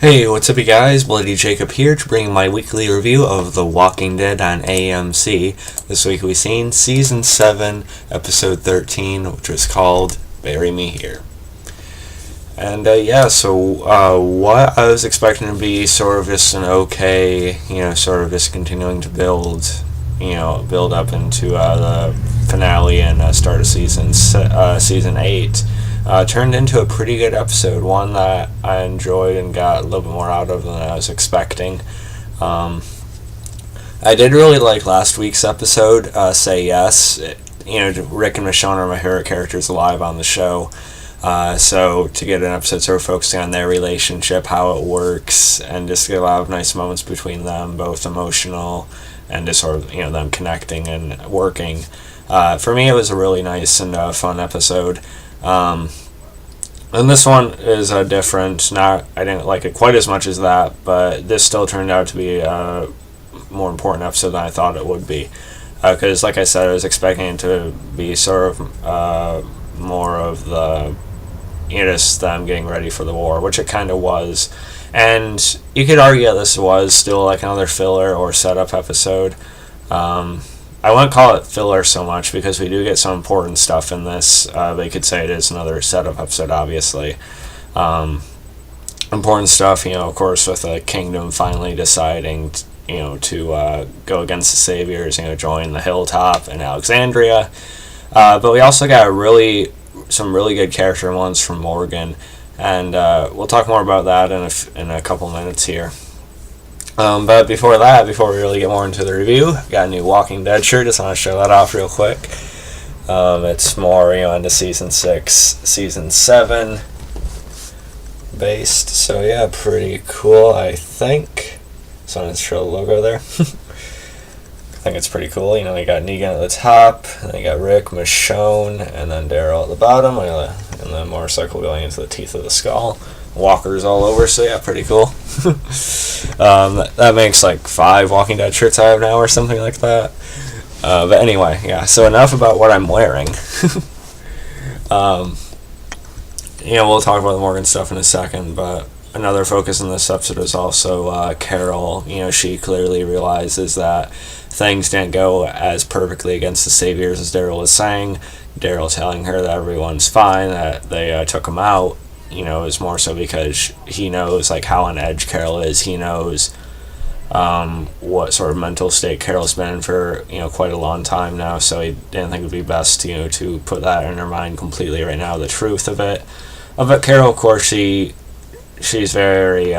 Hey, what's up you guys? Bloody Jacob here to bring my weekly review of The Walking Dead on AMC. This week we've seen Season 7, Episode 13, which was called Bury Me Here. And what I was expecting to be sort of just an okay, sort of just continuing to build up into the finale and start of Season 8. Turned into a pretty good episode, one that I enjoyed and got a little bit more out of than I was expecting. I did really like last week's episode, Say Yes. Rick and Michonne are my favorite characters alive on the show. So to get an episode sort of focusing on their relationship, how it works, and just get a lot of nice moments between them, both emotional and just sort of, them connecting and working. For me, it was a really nice and fun episode. And this one is different. I didn't like it quite as much as that, but this still turned out to be a more important episode than I thought it would be. Because, like I said, I was expecting it to be sort of more of the, just them getting ready for the war, which it kind of was. And you could argue that this was still like another filler or setup episode. I wouldn't call it filler so much because we do get some important stuff in this. But you could say it is another setup episode, obviously. Important stuff, of course, with the kingdom finally deciding, to go against the saviors, join the hilltop in Alexandria. But we also got some really good character ones from Morgan, and we'll talk more about that in a couple minutes here. But before we really get more into the review, I've got a new Walking Dead shirt. Just want to show that off real quick. It's more, into Season 6, Season 7 based. So yeah, pretty cool, I think. Just wanted to show the logo there. I think it's pretty cool. You got Negan at the top, and then you got Rick, Michonne, and then Daryl at the bottom, and the motorcycle going into the teeth of the skull. Walkers all over, so yeah, pretty cool. That makes like 5 Walking Dead shirts I have now or something like that. But anyway, yeah, so enough about what I'm wearing. We'll talk about the Morgan stuff in a second, but another focus in this episode is also Carol. She clearly realizes that things didn't go as perfectly against the saviors as Daryl was saying. Daryl telling her that everyone's fine, that they took him out. Is more so because he knows how on edge Carol is. He knows what sort of mental state Carol's been in for quite a long time now. So he didn't think it would be best to put that in her mind completely right now. The truth of it. But Carol, of course, she's very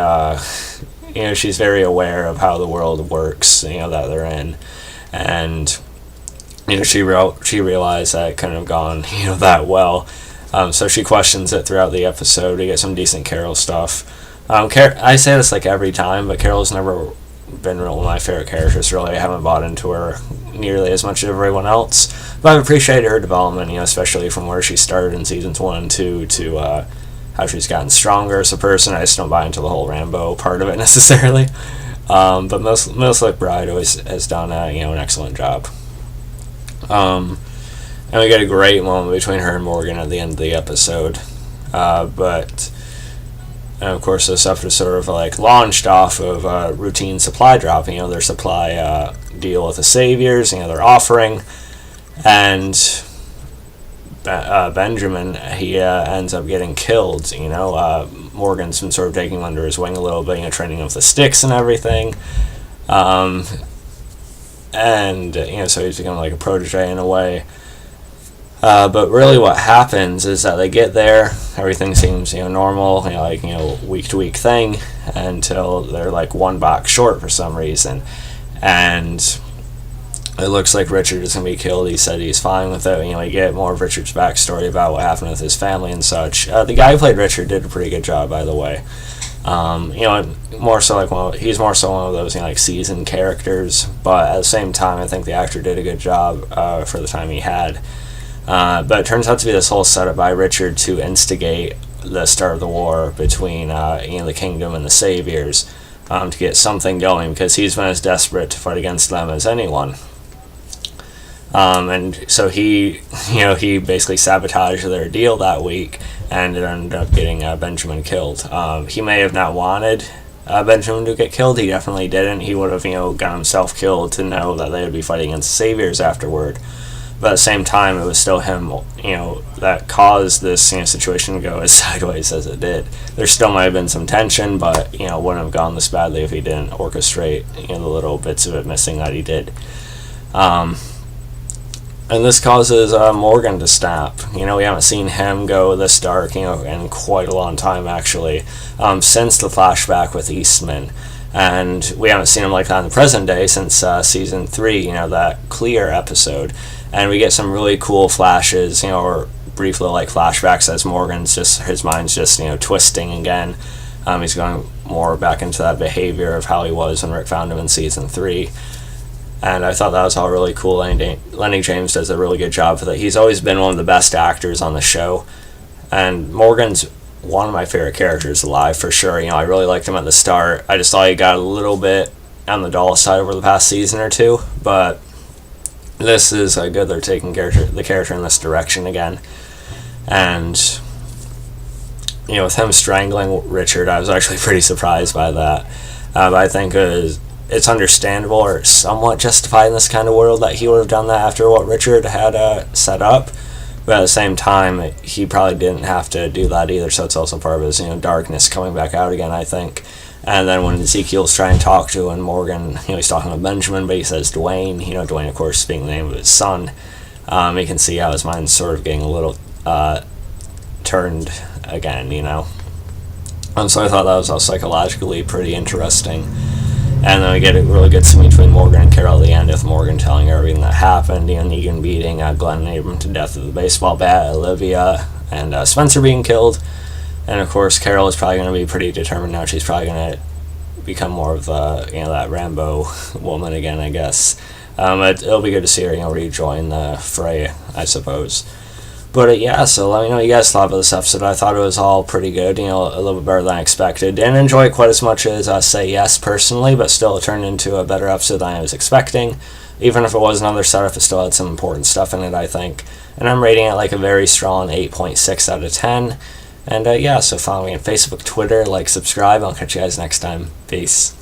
she's very aware of how the world works. That they're in, and she realized that it couldn't have gone that well. So she questions it throughout the episode. We get some decent Carol stuff. I say this every time, but Carol's never been one of my favorite characters, really. I haven't bought into her nearly as much as everyone else. But I've appreciated her development, especially from where she started in Seasons 1 and 2 to how she's gotten stronger as a person. I just don't buy into the whole Rambo part of it necessarily. But most like Bride always has done an excellent job. And we get a great moment between her and Morgan at the end of the episode. But of course, this episode sort of launched off of a routine supply drop. Their supply deal with the saviors. Their offering, and Benjamin, he ends up getting killed. Morgan's been sort of taking him under his wing a little bit. Training him with the sticks and everything. And so he's become a protege in a way. But really what happens is that they get there, everything seems, normal, week-to-week thing, until they're one box short for some reason. And it looks like Richard is going to be killed. He said he's fine with it. We get more of Richard's backstory about what happened with his family and such. The guy who played Richard did a pretty good job, by the way. More so he's more so one of those, seasoned characters, but at the same time, I think the actor did a good job for the time he had. But it turns out to be this whole setup by Richard to instigate the start of the war between the kingdom and the saviors, to get something going, because he's been as desperate to fight against them as anyone. And so he basically sabotaged their deal that week, and it ended up getting Benjamin killed. He may have not wanted Benjamin to get killed. He definitely didn't. He would have, got himself killed to know that they would be fighting against saviors afterward. But at the same time, it was still him, that caused this situation to go as sideways as it did. There still might have been some tension, but, wouldn't have gone this badly if he didn't orchestrate, the little bits of it missing that he did. And this causes Morgan to snap. We haven't seen him go this dark, in quite a long time, actually, since the flashback with Eastman. And we haven't seen him like that in the present day since season 3, that Clear episode. And we get some really cool flashes, or brief little flashbacks as his mind's just, twisting again. He's going more back into that behavior of how he was when Rick found him in season 3. And I thought that was all really cool. Lenny James does a really good job with it. He's always been one of the best actors on the show. And Morgan's one of my favorite characters alive, for sure. I really liked him at the start. I just thought he got a little bit on the dull side over the past season or two. But this is good. They're taking the character in this direction again. And, with him strangling Richard, I was actually pretty surprised by that. But I think it's understandable or somewhat justified in this kind of world that he would have done that after what Richard had set up. But at the same time, he probably didn't have to do that either, so it's also part of his, darkness coming back out again, I think. And then when Ezekiel's trying to talk to and Morgan, he's talking to Benjamin, but he says Dwayne, Dwayne, of course, being the name of his son, you can see how his mind's sort of getting a little turned again, And so I thought that was all psychologically pretty interesting. And then we get a really good scene between Morgan and Carol at the end, with Morgan telling her everything that happened, Negan beating Glenn Abram to death with a baseball bat, Olivia and Spencer being killed. And of course, Carol is probably going to be pretty determined now. She's probably going to become more of that Rambo woman again, I guess. It'll be good to see her, rejoin the fray, I suppose. But so let me know what you guys thought about this episode. I thought it was all pretty good, a little bit better than I expected. Didn't enjoy it quite as much as Say Yes personally, but still it turned into a better episode than I was expecting. Even if it was another setup, it still had some important stuff in it, I think. And I'm rating it a very strong 8.6 out of 10. And so follow me on Facebook, Twitter, subscribe. I'll catch you guys next time. Peace.